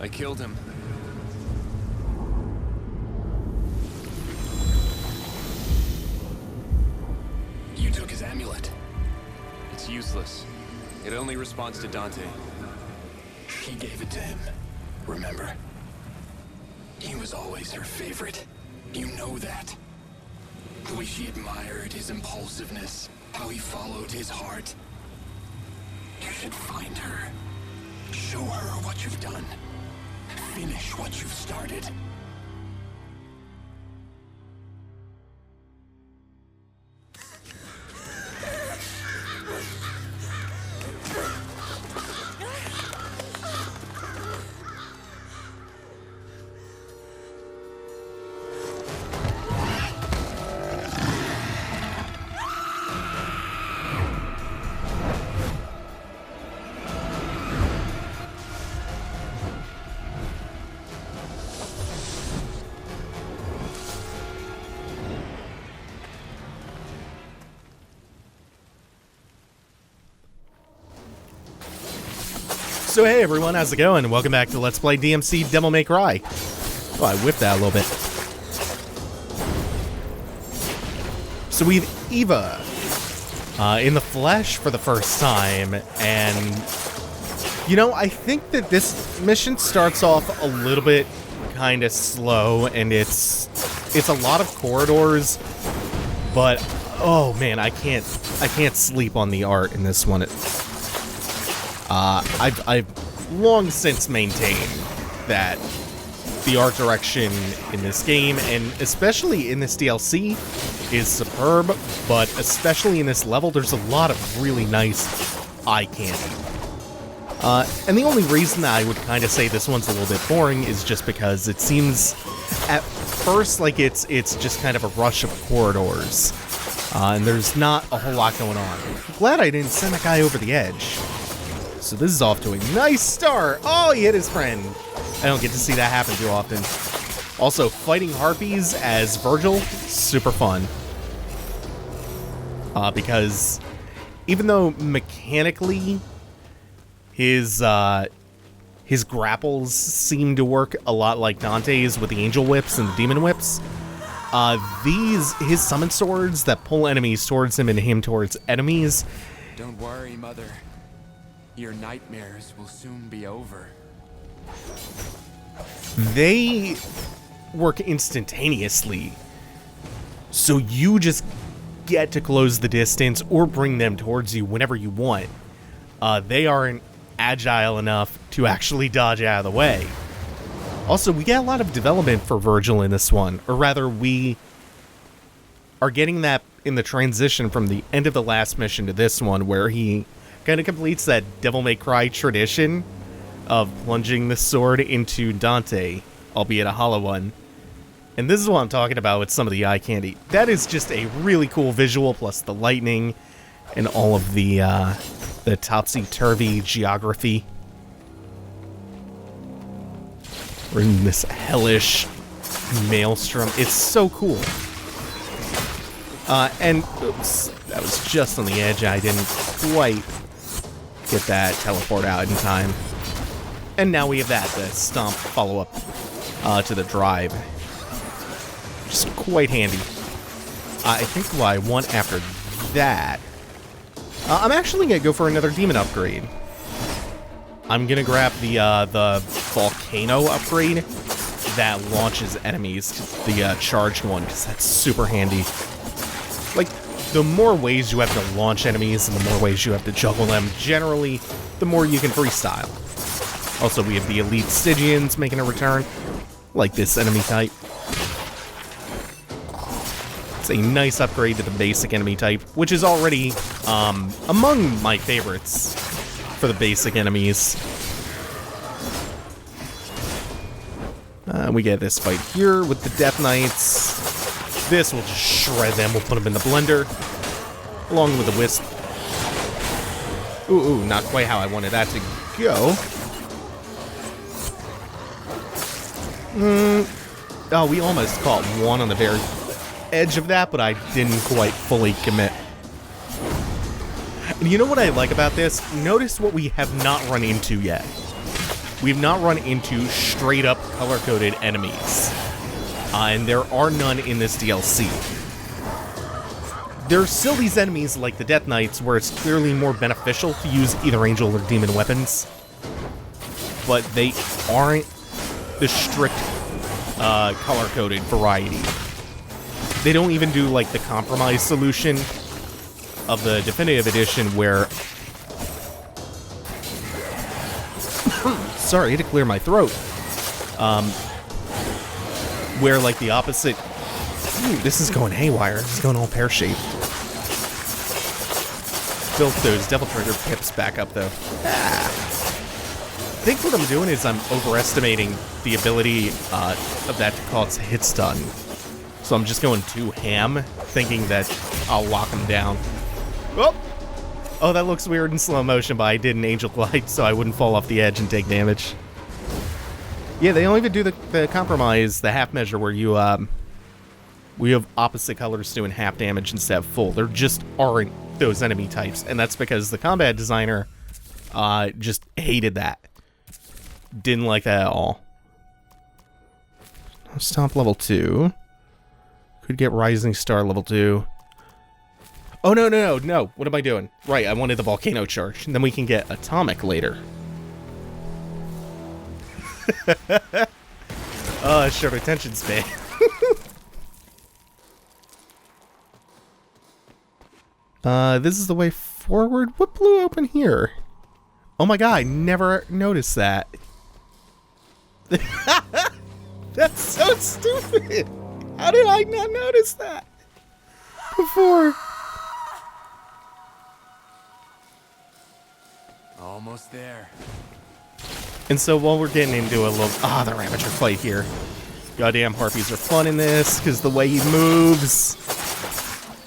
I killed him. You took his amulet. It's useless. It only responds to Dante. She gave it to him. Remember? He was always her favorite. You know that. The way she admired his impulsiveness, how he followed his heart. You should find her. Show her what you've done. Finish what you've started. So hey everyone, how's it going? Welcome back to Let's Play DmC Devil May Cry. Oh, I whipped that a little bit. So we have Eva in the flesh for the first time, and you know, I think that this mission starts off a little bit kind of slow, and it's a lot of corridors, but oh man, I can't sleep on the art in this one. I've long since maintained that the art direction in this game, and especially in this DLC, is superb, but especially in this level, there's a lot of really nice eye candy. And the only reason that I would kind of say this one's a little bit boring is just because it seems at first like it's just kind of a rush of corridors, and there's not a whole lot going on. I'm glad I didn't send that guy over the edge. So this is off to a nice start. Oh, he hit his friend. I don't get to see that happen too often. Also, fighting harpies as Vergil, super fun. Because even though mechanically his grapples seem to work a lot like Dante's with the angel whips and the demon whips, his summon swords that pull enemies towards him and him towards enemies. Don't worry, Mother. Your nightmares will soon be over. They work instantaneously, so you just get to close the distance or bring them towards you whenever you want. They aren't agile enough to actually dodge out of the way. Also, we get a lot of development for Vergil in this one, or rather, we are getting that in the transition from the end of the last mission to this one, where he kind of completes that Devil May Cry tradition of plunging the sword into Dante, albeit a hollow one. And this is what I'm talking about with some of the eye candy. That is just a really cool visual, plus the lightning and all of the topsy-turvy geography. We're in this hellish maelstrom. It's so cool. And oops, that was just on the edge. I didn't quite get that teleport out in time. And now we have the stomp follow-up to the drive. Just quite handy. I think what I want after that, I'm actually going to go for another demon upgrade. I'm going to grab the volcano upgrade that launches enemies, the charged one, because that's super handy. Like, the more ways you have to launch enemies and the more ways you have to juggle them, generally, the more you can freestyle. Also, we have the elite Stygians making a return, like this enemy type. It's a nice upgrade to the basic enemy type, which is already among my favorites for the basic enemies. We get this fight here with the Death Knights. This will just shred them. We'll put them in the blender, along with the Wisp. Ooh, not quite how I wanted that to go. Oh, we almost caught one on the very edge of that, but I didn't quite fully commit. And you know what I like about this? Notice what we have not run into yet. we've not run into straight-up color-coded enemies. And there are none in this DLC. There's still these enemies like the Death Knights where it's clearly more beneficial to use either angel or demon weapons. But they aren't the strict color-coded variety. They don't even do like the compromise solution of the definitive edition where... Sorry, I had to clear my throat. Where like the opposite... Ooh, this is going haywire. This is going all pear-shaped. Built those Devil Trigger pips back up, though. I think what I'm doing is I'm overestimating the ability of that to cause hit stun. So I'm just going too ham, thinking that I'll lock him down. Oh, that looks weird in slow motion, but I did an Angel Glide so I wouldn't fall off the edge and take damage. Yeah, they don't even do the compromise, the half measure, where you we have opposite colors doing half damage instead of full. There just aren't those enemy types, and that's because the combat designer just hated that. Didn't like that at all. Stomp level 2. Could get Rising Star level 2. Oh, no. What am I doing? Right, I wanted the Volcano Charge, and then we can get Atomic later. Short attention span. This is the way forward? What blew open here? Oh my god, I never noticed that. That's so stupid! How did I not notice that before? Almost there. And so while we're getting into a little... the Ravager fight here. Goddamn Harpies are fun in this, because the way he moves...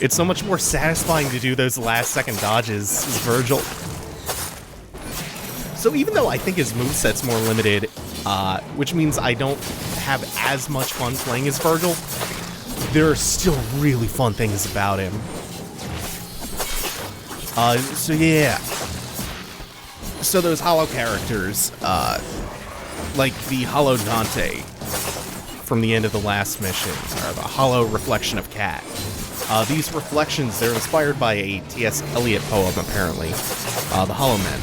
It's so much more satisfying to do those last-second dodges as Vergil. So even though I think his moveset's more limited, which means I don't have as much fun playing as Vergil, there are still really fun things about him. So yeah. So those hollow characters, like the hollow Dante from the end of the last mission, or the hollow reflection of Cat. These reflections, they're inspired by a T.S. Eliot poem, apparently, The Hollow Men.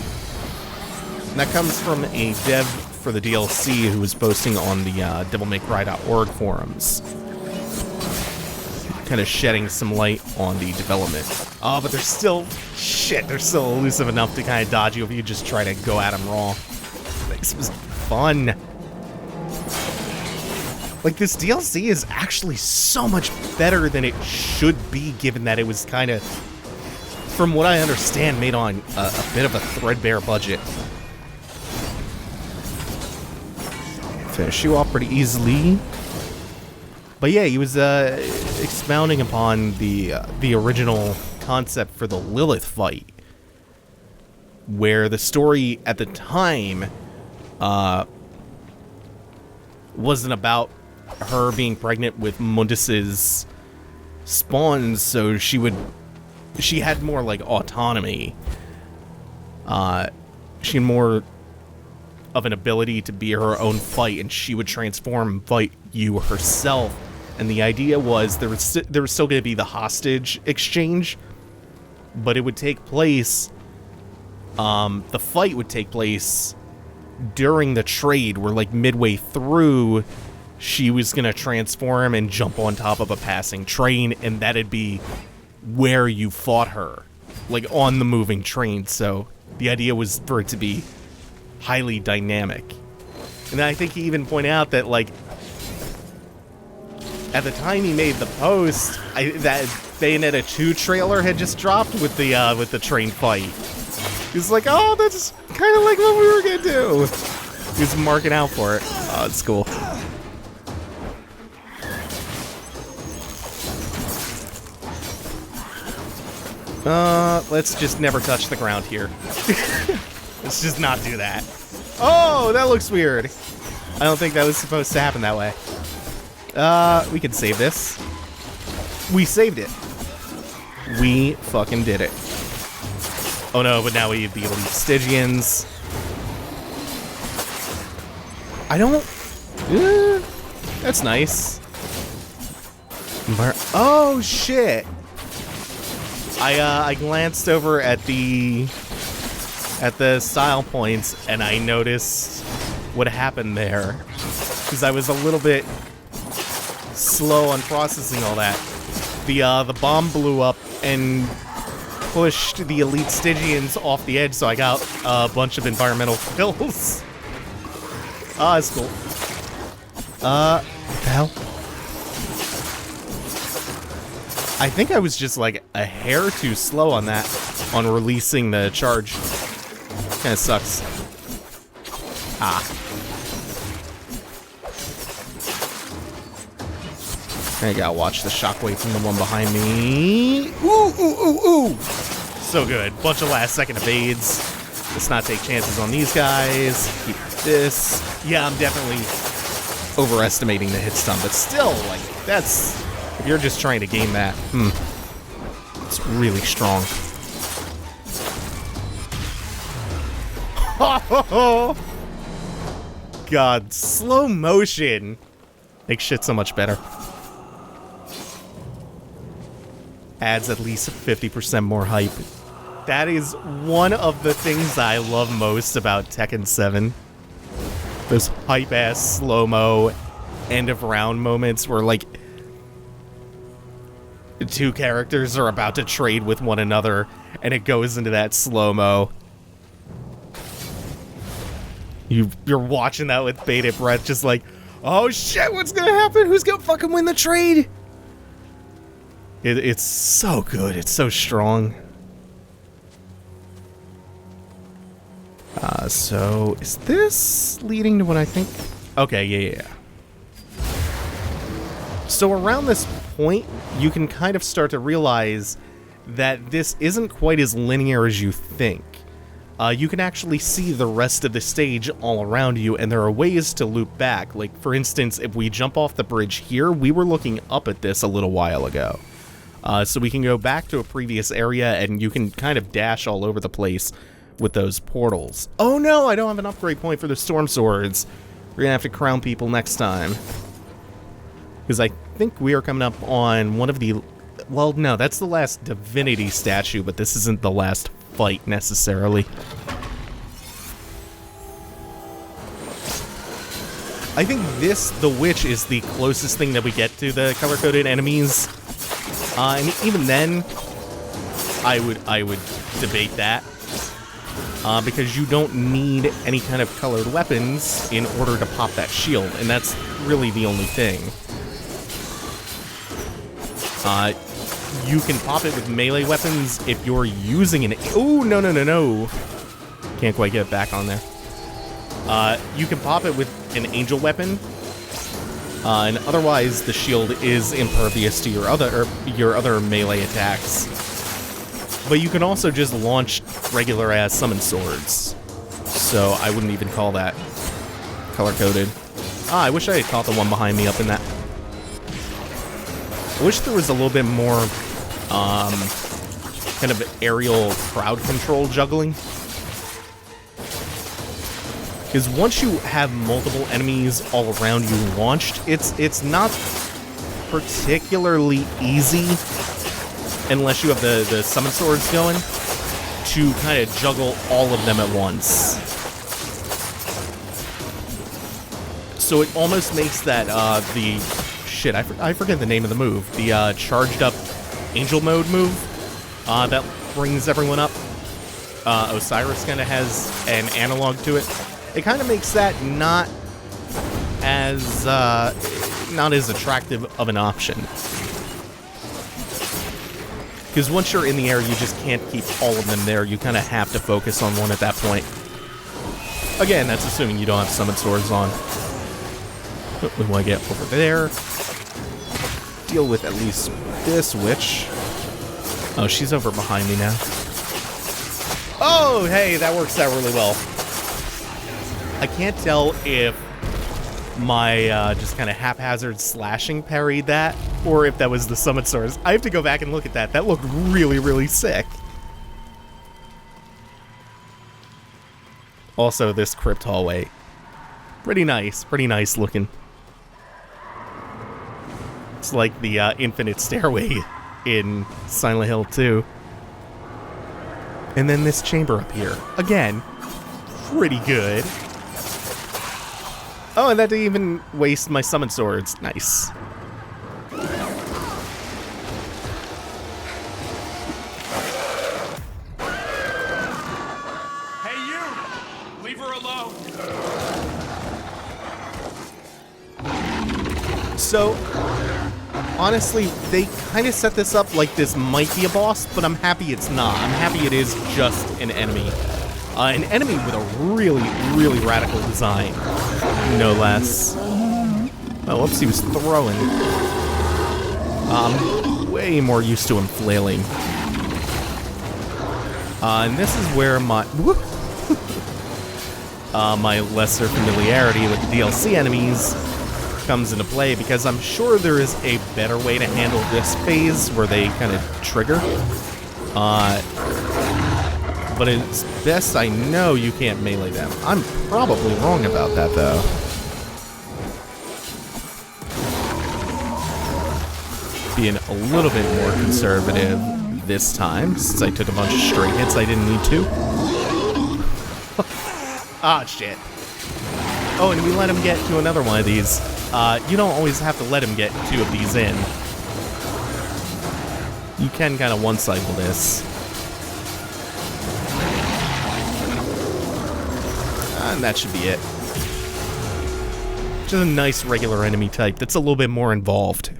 And that comes from a dev for the DLC who was posting on the devilmaycry.org forums. Kind of shedding some light on the development. But they're still... Shit, they're still elusive enough to kind of dodge you if you just try to go at them raw. This was fun. Like, this DLC is actually so much better than it should be, given that it was kind of, from what I understand, made on a bit of a threadbare budget. Finish you off pretty easily. But yeah, he was expounding upon the original concept for the Lilith fight, where the story at the time wasn't about her being pregnant with Mundus's spawns, so she had more like autonomy. She had more of an ability to be her own fight, and she would transform and fight you herself. And the idea was there was still going to be the hostage exchange, but it would take place. The fight would take place during the trade, where like midway through, she was going to transform and jump on top of a passing train, and that'd be where you fought her, like on the moving train. So the idea was for it to be highly dynamic. And I think he even pointed out that, like, at the time he made the post, that Bayonetta 2 trailer had just dropped with the train fight. He was like, oh, that's kind of like what we were going to do. He was marking out for it. Oh, it's cool. Let's just never touch the ground here. Let's just not do that. Oh, that looks weird. I don't think that was supposed to happen that way. We can save this. We saved it. We fucking did it. Oh no, but now we have the elite Stygians. I don't... that's nice. Oh, shit. I glanced over at the style points, and I noticed what happened there. Because I was a little bit slow on processing all that. The bomb blew up and pushed the elite Stygians off the edge, so I got a bunch of environmental kills. Ah, that's cool. What the hell? I think I was just like a hair too slow on that, on releasing the charge. Kinda sucks. Ah. I gotta watch the shockwave from the one behind me. Ooh, ooh, ooh, ooh! So good. Bunch of last second evades. Let's not take chances on these guys. Keep this. Yeah, I'm definitely overestimating the hit stun, but still, like, that's... If you're just trying to game that, it's really strong. God, slow motion makes shit so much better. Adds at least 50% more hype. That is one of the things I love most about Tekken 7. Those hype-ass slow-mo end-of-round moments where, like, two characters are about to trade with one another, and it goes into that slow-mo. You're watching that with bated breath, just like, oh shit, what's gonna happen? Who's gonna fucking win the trade? It's so good. It's so strong. So is this leading to what I think? Okay, yeah. So around this point, you can kind of start to realize that this isn't quite as linear as you think. You can actually see the rest of the stage all around you, and there are ways to loop back. Like, for instance, if we jump off the bridge here, we were looking up at this a little while ago. So we can go back to a previous area, and you can kind of dash all over the place with those portals. Oh no, I don't have an upgrade point for the storm swords. We're gonna have to crown people next time. Because I think we are coming up on one of the... Well, no, that's the last divinity statue, but this isn't the last fight, necessarily. I think this, the witch, is the closest thing that we get to the color-coded enemies. And even then, I would debate that. Because you don't need any kind of colored weapons in order to pop that shield, and that's really the only thing. You can pop it with melee weapons if you're using an... Oh, no. Can't quite get it back on there. You can pop it with an angel weapon, and otherwise the shield is impervious to your other melee attacks. But you can also just launch regular-ass summon swords. So I wouldn't even call that color-coded. I wish I had caught the one behind me up in that. I wish there was a little bit more, kind of aerial crowd control juggling. Because once you have multiple enemies all around you launched, it's not particularly easy, unless you have the summon swords going, to kind of juggle all of them at once. So it almost makes that, shit, I forget the name of the move. The charged up angel mode move that brings everyone up. Osiris kind of has an analog to it. It kind of makes that not as attractive of an option. Because once you're in the air, you just can't keep all of them there. You kind of have to focus on one at that point. Again, that's assuming you don't have summon swords on. We want to get over there. Deal with at least this witch. Oh, she's over behind me now. Oh, hey, that works out really well. I can't tell if my just kind of haphazard slashing parried that, or if that was the summon swords. I have to go back and look at that. That looked really, really sick. Also, this crypt hallway. Pretty nice looking. It's like the infinite stairway in Silent Hill 2. And then this chamber up here. Again, pretty good. Oh, and that didn't even waste my summon swords. Nice. Hey, you! Leave her alone! So, honestly, they kind of set this up like this might be a boss, but I'm happy it's not. I'm happy it is just an enemy. An enemy with a really, really radical design, no less. Oh, whoops, he was throwing. I'm way more used to him flailing. And this is where my my lesser familiarity with the DLC enemies comes into play, because I'm sure there is a better way to handle this phase where they kind of trigger. But as best I know, you can't melee them. I'm probably wrong about that, though. Being a little bit more conservative this time, since I took a bunch of straight hits I didn't need to. Ah, shit. Oh, and we let him get to another one of these. You don't always have to let him get 2 of these in. You can kind of one-cycle this. And that should be it. Just a nice regular enemy type that's a little bit more involved.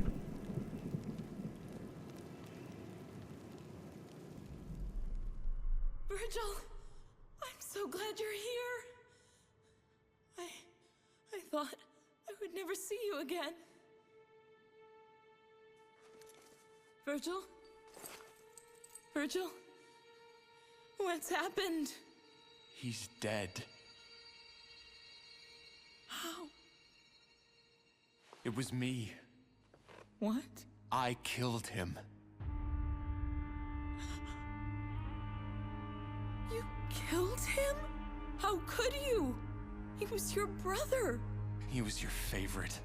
Vergil, I'm so glad you're here. I thought I would never see you again. Vergil? Vergil? What's happened? He's dead. How? It was me. What? I killed him. You killed him? How could you? He was your brother. He was your favorite.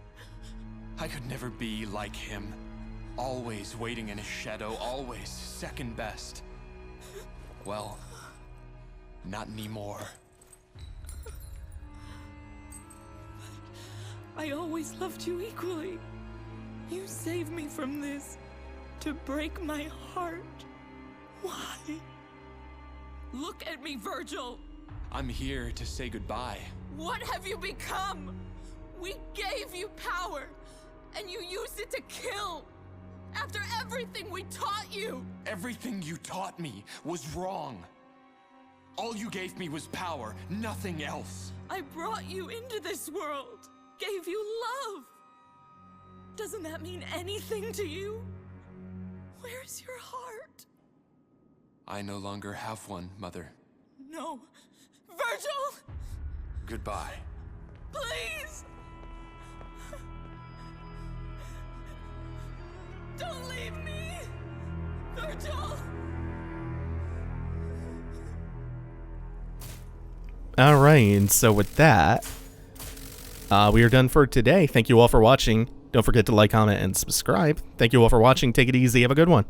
I could never be like him. Always waiting in his shadow, always second best. Well, not anymore. I always loved you equally. You saved me from this to break my heart. Why? Look at me, Vergil. I'm here to say goodbye. What have you become? We gave you power, and you used it to kill. After everything we taught you. Everything you taught me was wrong. All you gave me was power, nothing else. I brought you into this world. Gave you love. Doesn't that mean anything to you? Where's your heart? I no longer have one, Mother. No. Vergil! Goodbye. Please! Don't leave me! Vergil! Alright, and so with that, we are done for today. Thank you all for watching. Don't forget to like, comment, and subscribe. Thank you all for watching. Take it easy. Have a good one.